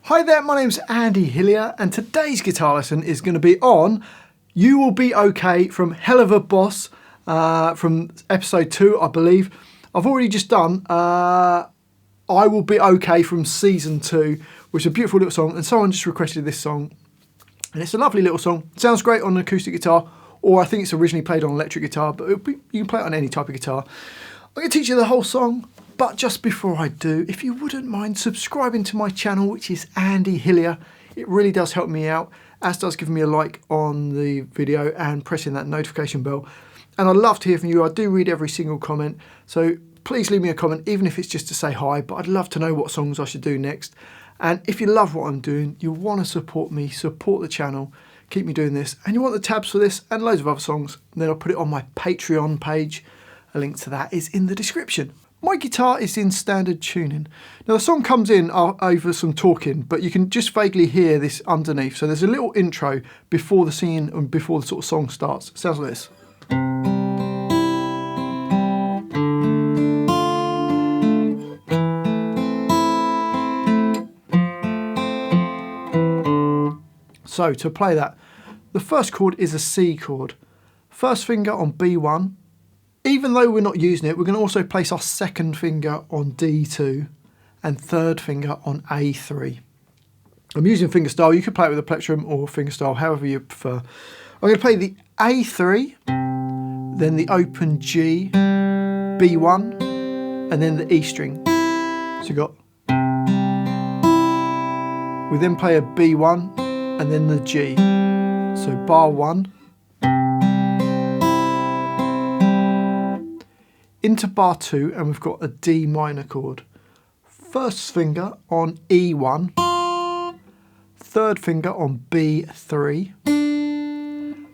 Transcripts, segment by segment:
Hi there, my name's Andy Hillier, and today's guitar lesson is going to be on You Will Be Okay from Helluva Boss from episode 2, I believe. I've already just done I Will Be Okay from season 2, which is a beautiful little song, and someone just requested this song. And it's a lovely little song. It sounds great on an acoustic guitar, or I think it's originally played on electric guitar, but you can play it on any type of guitar. I'm going to teach you the whole song, but just before I do, if you wouldn't mind subscribing to my channel, which is Andy Hillier, it really does help me out, as does giving me a like on the video and pressing that notification bell. And I'd love to hear from you. I do read every single comment, so please leave me a comment, even if it's just to say hi, but I'd love to know what songs I should do next. And if you love what I'm doing, you want to support me, support the channel, keep me doing this, and you want the tabs for this and loads of other songs, then I'll put it on my Patreon page. A link to that is in the description. My guitar is in standard tuning. Now the song comes in over some talking, but you can just vaguely hear this underneath. So there's a little intro before the singing and before the sort of song starts. It sounds like this. So to play that, the first chord is a C chord. First finger on B1. Even though we're not using it, we're going to also place our second finger on D2 and third finger on A3. I'm using Fingerstyle. You could play it with a plectrum or Fingerstyle, however you prefer. I'm going to play the A3, then the open G, B1, and then the E string. So you got. We then play a B1 and then the G. So bar 1. Into bar 2, and we've got a D minor chord. First finger on E1, third finger on B3,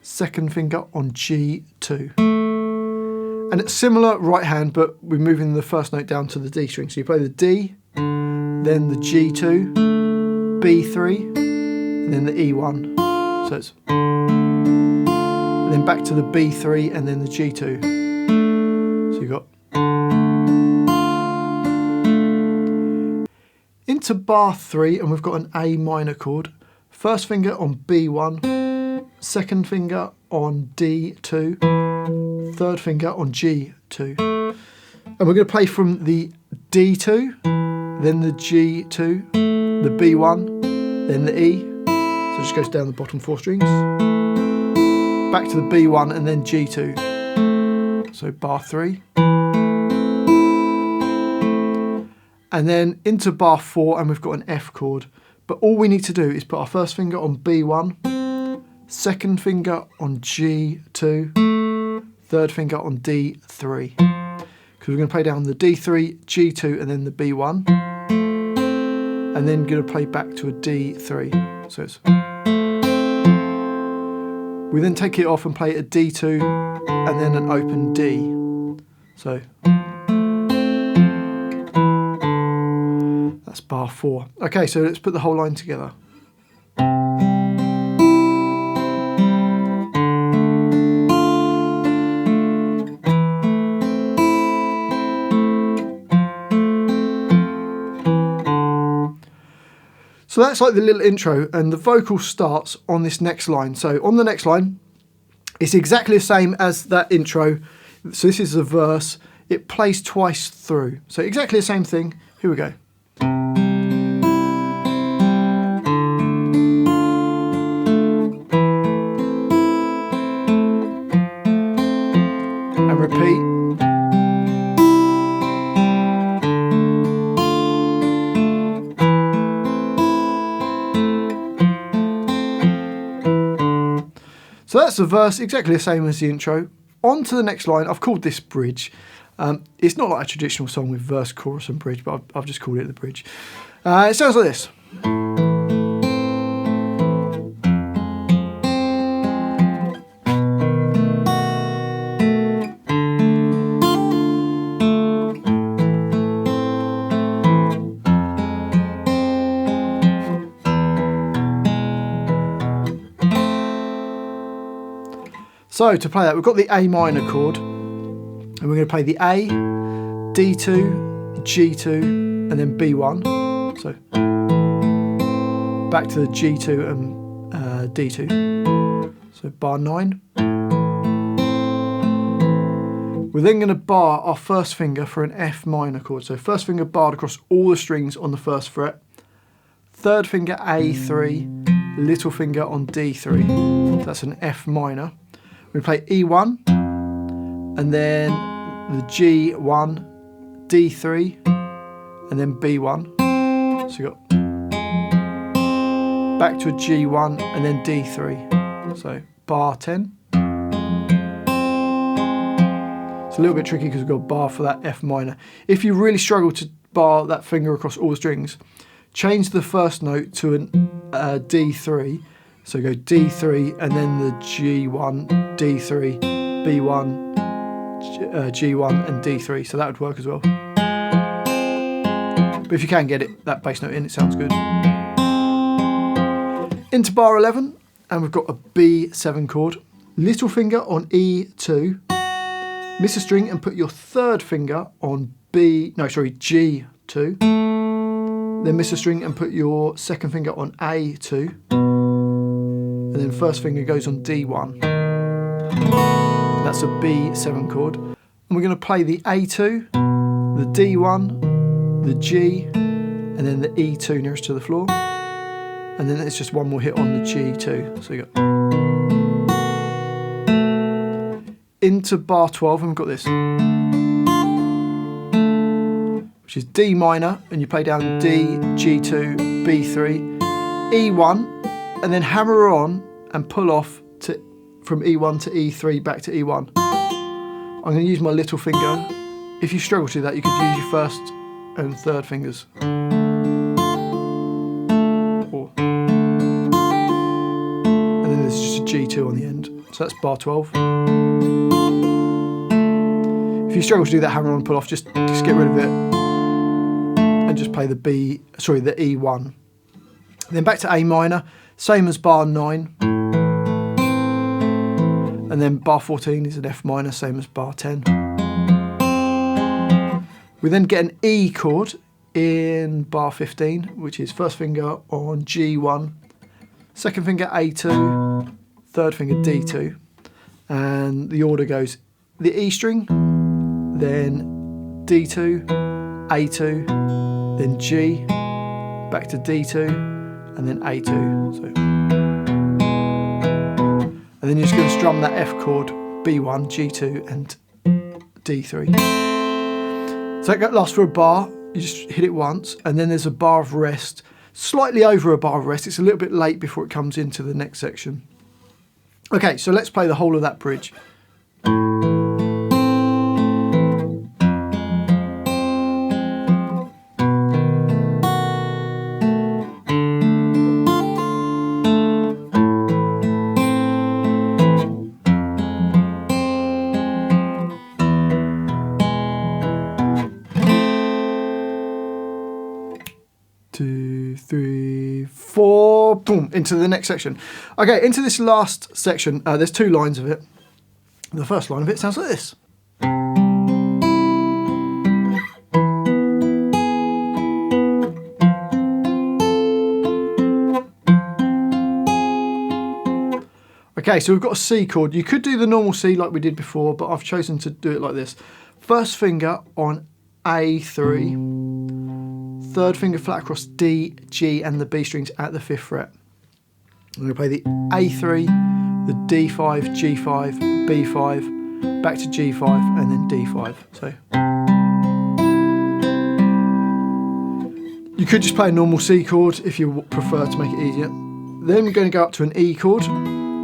second finger on G2. And it's similar right hand, but we're moving the first note down to the D string. So you play the D, then the G2, B3, and then the E1. So it's, and then back to the B3 and then the G2. So you got into bar 3, and we've got an A minor chord. First finger on B1, second finger on D2, third finger on G2. And we're going to play from the D2, then the G2, the B1, then the E. So it just goes down the bottom 4 strings. Back to the B1 and then G2. So bar 3. And then into bar 4, and we've got an F chord. But all we need to do is put our first finger on B1, second finger on G2, third finger on D3. Because we're going to play down the D3, G2, and then the B1. And then going to play back to a D3. So it's. We then take it off and play a D2 and then an open D. So that's bar 4. Okay, so let's put the whole line together. So that's like the little intro, and the vocal starts on this next line. So on the next line, it's exactly the same as that intro. So this is the verse. It plays twice through. So exactly the same thing. Here we go. And repeat. So that's the verse, exactly the same as the intro. On to the next line. I've called this bridge. It's not like a traditional song with verse, chorus and bridge, but I've just called it the bridge. It sounds like this. So to play that, we've got the A minor chord, and we're going to play the A, D2, G2, and then B1. So back to the G2 and D2. So bar 9. We're then going to bar our first finger for an F minor chord. So first finger barred across all the strings on the first fret. Third finger A3, little finger on D3. That's an F minor. We play E1, and then the G1, D3, and then B1. So you got back to a G1 and then D3. So bar 10. It's a little bit tricky because we've got a bar for that F minor. If you really struggle to bar that finger across all the strings, change the first note to an D3. So go D3 and then the G1, D3, B1, G1 and D3. So that would work as well. But if you can get it, that bass note in, it sounds good. Into bar 11, and we've got a B7 chord. Little finger on E2. Miss a string and put your third finger on G2. Then miss a string and put your second finger on A2. And then first finger goes on D1. That's a B7 chord. And we're going to play the A2, the D1, the G, and then the E2 nearest to the floor. And then it's just one more hit on the G2. So you got into bar 12, and we've got this, which is D minor, and you play down D, G2, B3, E1, and then hammer on and pull off from E1 to E3 back to E1. I'm going to use my little finger. If you struggle to do that, you could use your first and third fingers. And then there's just a G2 on the end. So that's bar 12. If you struggle to do that hammer on pull off, just get rid of it and just play the E1. Then back to A minor, same as bar 9. And then bar 14 is an F minor, same as bar 10. We then get an E chord in bar 15, which is first finger on G1, second finger A2, third finger D2. And the order goes the E string, then D2, A2, then G, back to D2, and then A2. So, and then you're just going to strum that F chord, B1, G2, and D3. So that lasts for a bar. You just hit it once, and then there's a bar of rest, slightly over a bar of rest. It's a little bit late before it comes into the next section. Okay, so let's play the whole of that bridge. 2, 3, 4, boom, into the next section. Okay, into this last section, there's 2 lines of it. The first line of it sounds like this. Okay, so we've got a C chord. You could do the normal C like we did before, but I've chosen to do it like this. First finger on A3, third finger flat across D, G and the B strings at the 5th fret. I'm going to play the A3, the D5, G5, B5, back to G5 and then D5. So you could just play a normal C chord if you prefer to make it easier. Then we're going to go up to an E chord,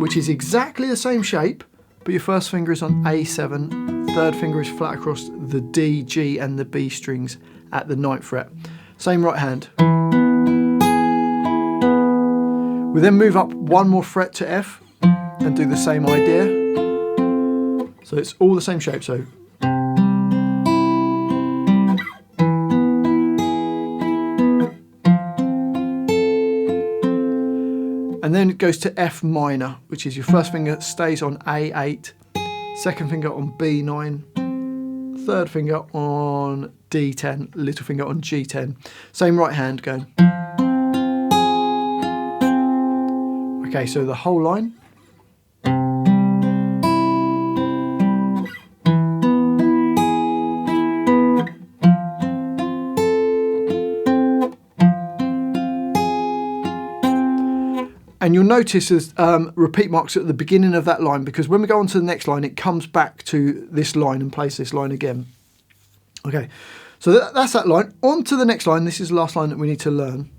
which is exactly the same shape, but your first finger is on A7, third finger is flat across the D, G and the B strings at the 9th fret. Same right hand. We then move up 1 more fret to F and do the same idea. So it's all the same shape. So and then it goes to F minor, which is your first finger stays on A8, second finger on B9, third finger on D10, little finger on G10. Same right hand going. Okay, so the whole line. And you'll notice there's repeat marks at the beginning of that line, because when we go on to the next line, it comes back to this line and plays this line again. Okay, so that's that line. On to the next line. This is the last line that we need to learn.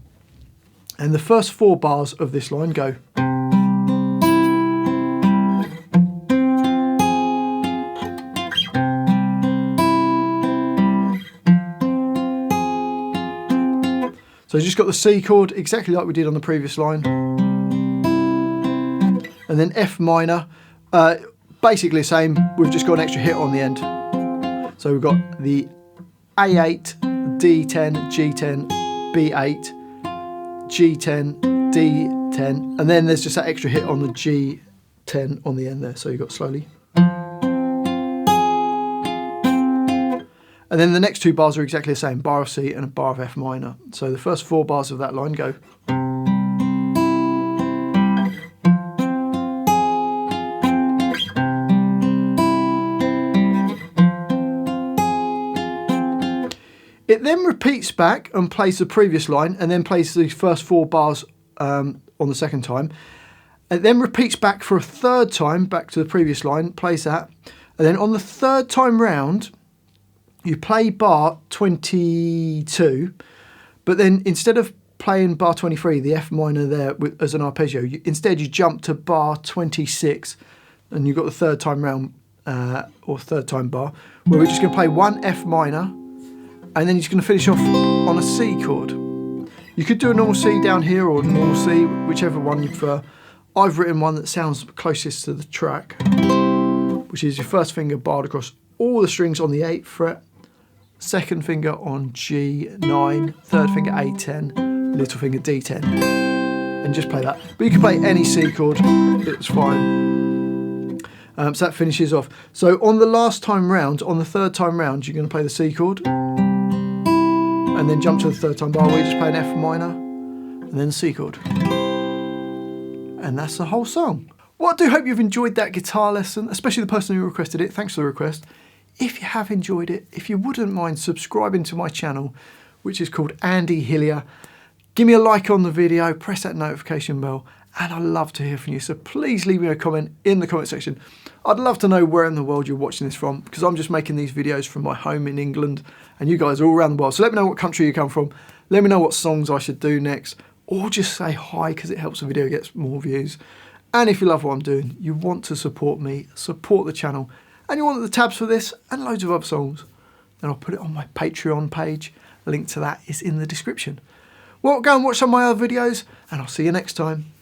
And the first 4 bars of this line go. So you just got the C chord, exactly like we did on the previous line. And then F minor, basically the same, we've just got an extra hit on the end. So we've got the A8, D10, G10, B8, G10, D10, and then there's just that extra hit on the G10 on the end there. So you've got slowly. And then the next 2 bars are exactly the same, bar of C and a bar of F minor. So the first 4 bars of that line go. It then repeats back and plays the previous line, and then plays the first 4 bars on the second time. It then repeats back for a 3rd time, back to the previous line, plays that. And then on the 3rd time round, you play bar 22, but then instead of playing bar 23, the F minor there as an arpeggio, instead you jump to bar 26, and you've got the 3rd time round, or 3rd time bar, where we're just going to play 1 F minor, and then you're just going to finish off on a C chord. You could do a normal C down here or a normal C, whichever one you prefer. I've written one that sounds closest to the track, which is your first finger barred across all the strings on the 8th fret, 2nd finger on G9, 3rd finger A10, little finger D10, and just play that. But you can play any C chord, it's fine. So that finishes off. So on the last time round, on the 3rd time round, you're going to play the C chord, and then jump to the 3rd time bar where you just play an F minor, and then C chord. And that's the whole song. Well, I do hope you've enjoyed that guitar lesson, especially the person who requested it. Thanks for the request. If you have enjoyed it, if you wouldn't mind subscribing to my channel, which is called Andy Hillier, give me a like on the video, press that notification bell, and I'd love to hear from you. So please leave me a comment in the comment section. I'd love to know where in the world you're watching this from, because I'm just making these videos from my home in England, and you guys are all around the world. So let me know what country you come from. Let me know what songs I should do next, or just say hi, because it helps the video get more views. And if you love what I'm doing, you want to support me, support the channel, and you want the tabs for this and loads of other songs, then I'll put it on my Patreon page. A link to that is in the description. Well, go and watch some of my other videos, and I'll see you next time.